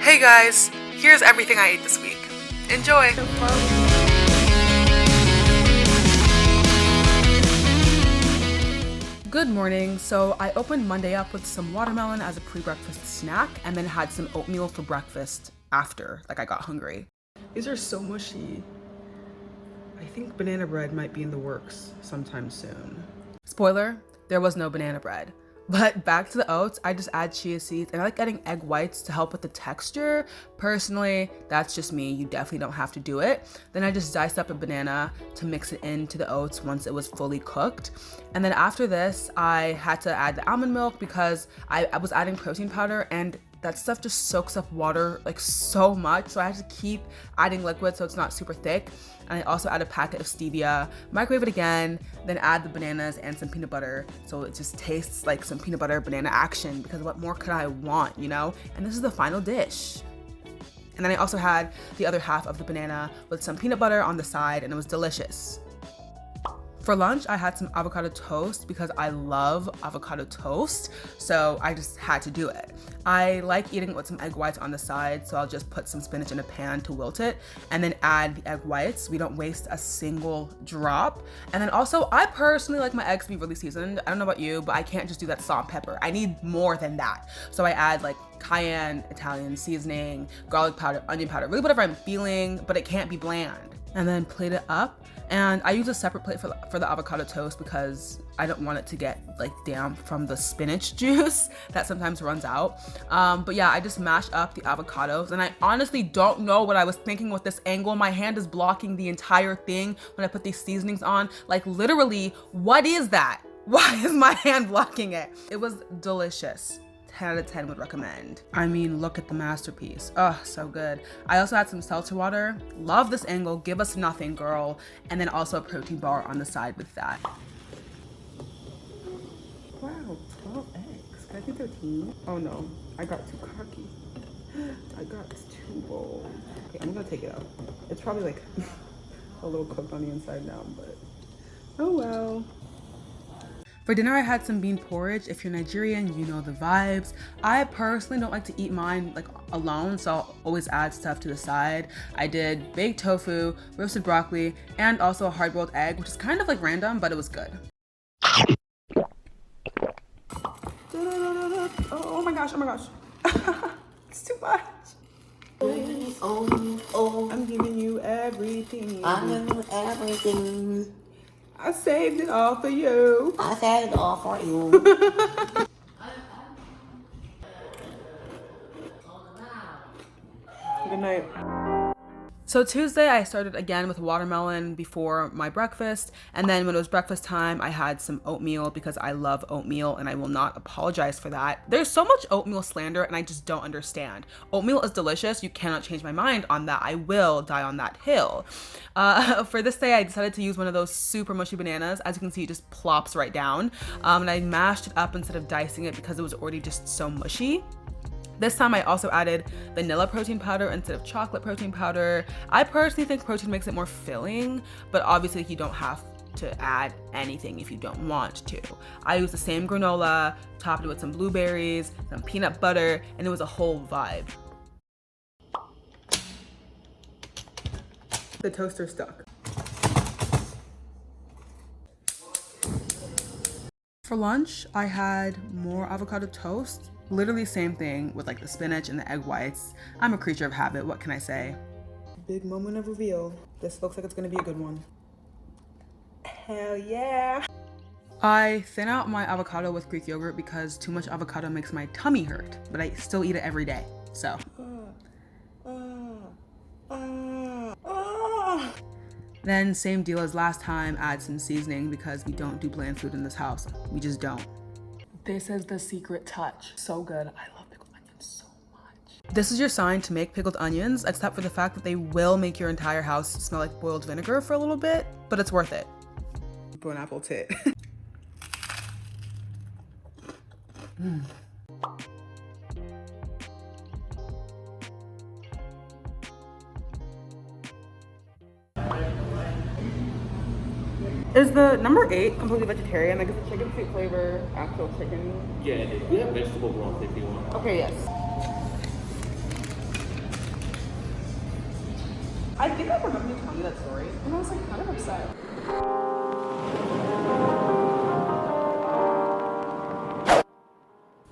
Hey guys, here's everything I ate this week. Enjoy! Good morning. So I opened Monday up with some watermelon as a pre-breakfast snack and then had some oatmeal for breakfast after, like I got hungry. These are so mushy. I think banana bread might be in the works sometime soon. Spoiler, there was no banana bread. But back to the oats, I just add chia seeds and I like adding egg whites to help with the texture. Personally, that's just me. You definitely don't have to do it. Then I just diced up a banana to mix it into the oats once it was fully cooked. And then after this, I had to add the almond milk because I was adding protein powder and that stuff just soaks up water like so much. So I had to keep adding liquid so it's not super thick. And I also add a packet of stevia, microwave it again, then add the bananas and some peanut butter. So it just tastes like some peanut butter banana action because what more could I want, you know? And this is the final dish. And then I also had the other half of the banana with some peanut butter on the side and it was delicious. For lunch, I had some avocado toast because I love avocado toast, so I just had to do it. I like eating it with some egg whites on the side, so I'll just put some spinach in a pan to wilt it and then add the egg whites. We don't waste a single drop. And then also, I personally like my eggs to be really seasoned. I don't know about you, but I can't just do that salt and pepper. I need more than that. So I add like cayenne, Italian seasoning, garlic powder, onion powder, really whatever I'm feeling, but it can't be bland. And then plate it up. And I use a separate plate for the avocado toast because I don't want it to get like damp from the spinach juice that sometimes runs out. But yeah, I just mash up the avocados and I honestly don't know what I was thinking with this angle. My hand is blocking the entire thing when I put these seasonings on. Like literally, what is that? Why is my hand blocking it? It was delicious. 10 out of 10 would recommend. I mean, look at the masterpiece. Oh, so good. I also had some seltzer water. Love this angle. Give us nothing, girl. And then also a protein bar on the side with that. Wow, 12 eggs. Can I do 13? Oh no, I got too cocky. I got too bold. Okay, I'm gonna take it out. It's probably like a little cooked on the inside now, but oh well. For dinner, I had some bean porridge. If you're Nigerian, you know the vibes. I personally don't like to eat mine like alone, so I'll always add stuff to the side. I did baked tofu, roasted broccoli, and also a hard-boiled egg, which is kind of like random, but it was good. Oh my gosh, oh my gosh. It's too much. Oh, I'm giving you everything. I'm giving you everything. I saved it all for you. I saved it all for you. Good night. So Tuesday, I started again with watermelon before my breakfast. And then when it was breakfast time, I had some oatmeal because I love oatmeal and I will not apologize for that. There's so much oatmeal slander and I just don't understand. Oatmeal is delicious. You cannot change my mind on that. I will die on that hill. For this day, I decided to use one of those super mushy bananas. As you can see, it just plops right down. And I mashed it up instead of dicing it because it was already just so mushy. This time I also added vanilla protein powder instead of chocolate protein powder. I personally think protein makes it more filling, but obviously you don't have to add anything if you don't want to. I used the same granola, topped it with some blueberries, some peanut butter, and it was a whole vibe. The toaster stuck. For lunch, I had more avocado toast. Literally same thing with like the spinach and the egg whites. I'm a creature of habit, what can I say? Big moment of reveal. This looks like it's gonna be a good one. Hell yeah. I thin out my avocado with Greek yogurt because too much avocado makes my tummy hurt, but I still eat it every day, so. Then same deal as last time, add some seasoning because we don't do bland food in this house. We just don't. This is the secret touch. So good. I love pickled onions so much. This is your sign to make pickled onions, except for the fact that they will make your entire house smell like boiled vinegar for a little bit, but it's worth it. An apple tit. Is the number 8 completely vegetarian? Like, is the chicken sweet flavor actual chicken? Yeah, we have vegetable broth if you want. Okay, yes. I think I remember you telling me that story, and I was like kind of upset.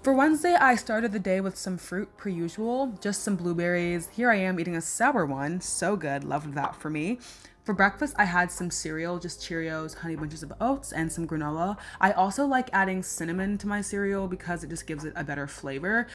For Wednesday, I started the day with some fruit per usual, just some blueberries. Here I am eating a sour one, so good, loved that for me. For breakfast, I had some cereal, just Cheerios, honey bunches of oats, and some granola. I also like adding cinnamon to my cereal because it just gives it a better flavor.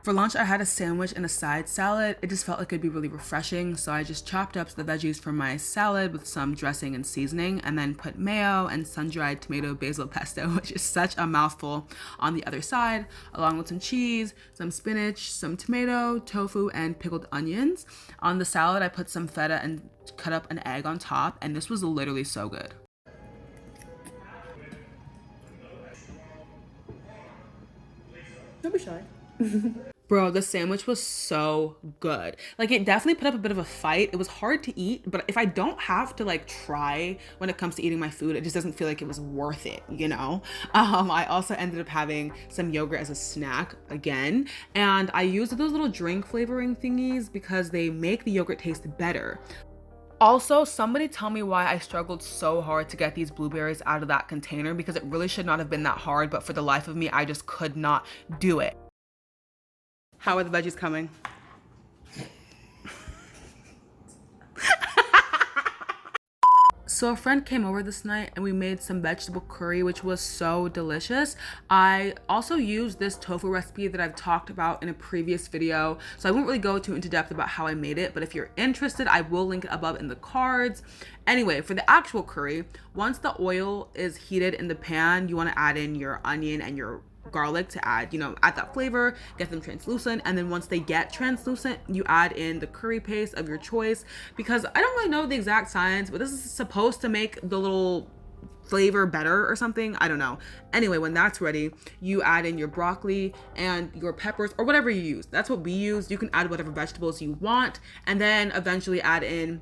For lunch, I had a sandwich and a side salad. It just felt like it'd be really refreshing, so I just chopped up the veggies from my salad with some dressing and seasoning, and then put mayo and sun-dried tomato basil pesto, which is such a mouthful, on the other side, along with some cheese, some spinach, some tomato, tofu, and pickled onions. On the salad, I put some feta and cut up an egg on top, and this was literally so good. Don't be shy. Bro, the sandwich was so good. Like, it definitely put up a bit of a fight. It was hard to eat, but if I don't have to like try when it comes to eating my food, it just doesn't feel like it was worth it, you know? I also ended up having some yogurt as a snack again, and I used those little drink flavoring thingies because they make the yogurt taste better. Also, somebody tell me why I struggled so hard to get these blueberries out of that container, because it really should not have been that hard, but for the life of me, I just could not do it. How are the veggies coming? So a friend came over this night and we made some vegetable curry, which was so delicious. I also used this tofu recipe that I've talked about in a previous video, so I won't really go too into depth about how I made it, but if you're interested, I will link it above in the cards. Anyway, for the actual curry, once the oil is heated in the pan, you want to add in your onion and your garlic to add that flavor, get them translucent, and then once they get translucent, you add in the curry paste of your choice, because I don't really know the exact science, but this is supposed to make the little flavor better or something, I don't know. Anyway, when that's ready, you add in your broccoli and your peppers or whatever you use. That's what we use. You can add whatever vegetables you want, and then eventually add in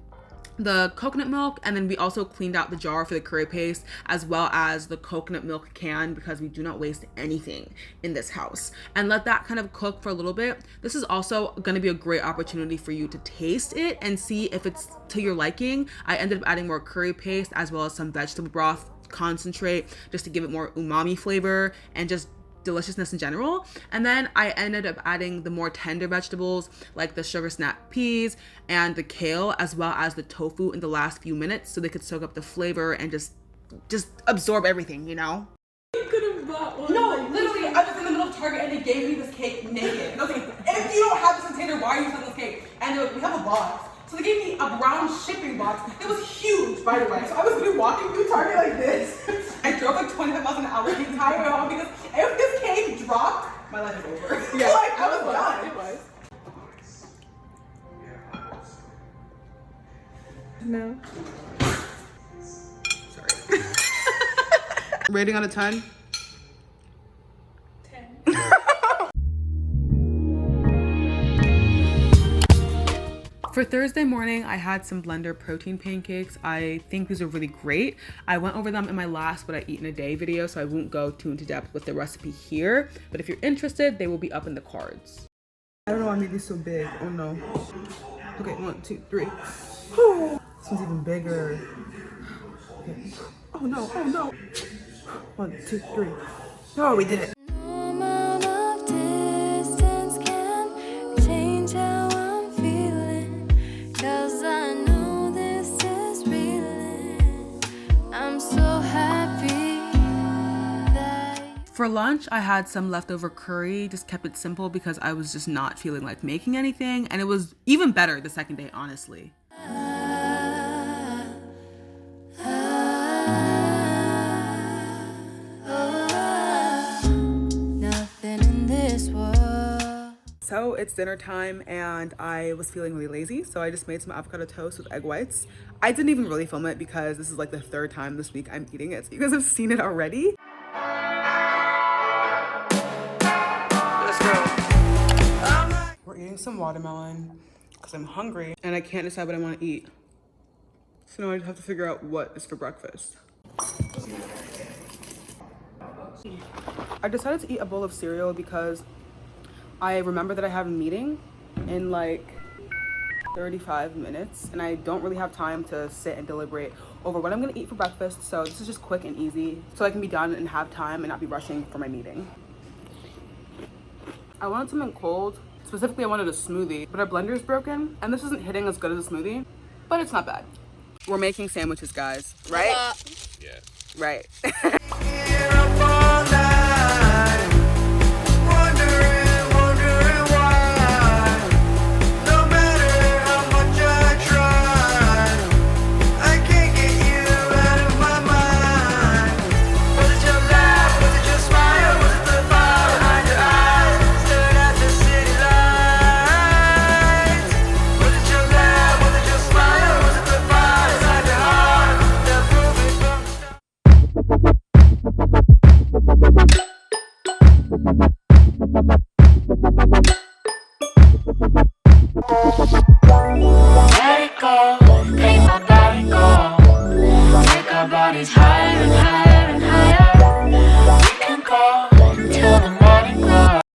the coconut milk, and then we also cleaned out the jar for the curry paste as well as the coconut milk can, because we do not waste anything in this house, and let that kind of cook for a little bit. This is also going to be a great opportunity for you to taste it and see if it's to your liking. I ended up adding more curry paste as well as some vegetable broth concentrate just to give it more umami flavor and just deliciousness in general. And then I ended up adding the more tender vegetables like the sugar snap peas and the kale as well as the tofu in the last few minutes so they could soak up the flavor and just absorb everything, you know? You could have bought one. No, literally, I was in the middle of Target and they gave me this cake naked. And I was like, if you don't have this container, why are you selling this cake? And we have a box. So they gave me a brown shipping box. It was huge, by the way. So I was gonna be walking through Target like this. I drove like 25 miles an hour the entire way home because if this cake dropped, my life is over. Yeah, like I was done. It was. No. Sorry. Rating on a 10? 10. For Thursday morning, I had some blender protein pancakes. I think these are really great. I went over them in my last What I Eat in a Day video, so I won't go too into depth with the recipe here. But if you're interested, they will be up in the cards. I don't know why I made these so big. Oh no. Okay, 1, 2, 3. This one's even bigger. Okay. Oh no, oh no. 1, 2, 3. Oh, we did it. For lunch, I had some leftover curry, just kept it simple because I was just not feeling like making anything, and it was even better the second day, honestly. Nothing in this world. So it's dinner time and I was feeling really lazy, so I just made some avocado toast with egg whites. I didn't even really film it because this is like the third time this week I'm eating it, so you guys have seen it already. We're eating some watermelon because I'm hungry and I can't decide what I want to eat. So now I just have to figure out what is for breakfast. I decided to eat a bowl of cereal because I remember that I have a meeting in like 35 minutes, and I don't really have time to sit and deliberate over what I'm gonna eat for breakfast, so this is just quick and easy so I can be done and have time and not be rushing for my meeting. I wanted something cold. Specifically, I wanted a smoothie, but our blender is broken, and this isn't hitting as good as a smoothie, but it's not bad. We're making sandwiches, guys, right? Yeah. Right. Let it go, make my body go. Take our bodies high.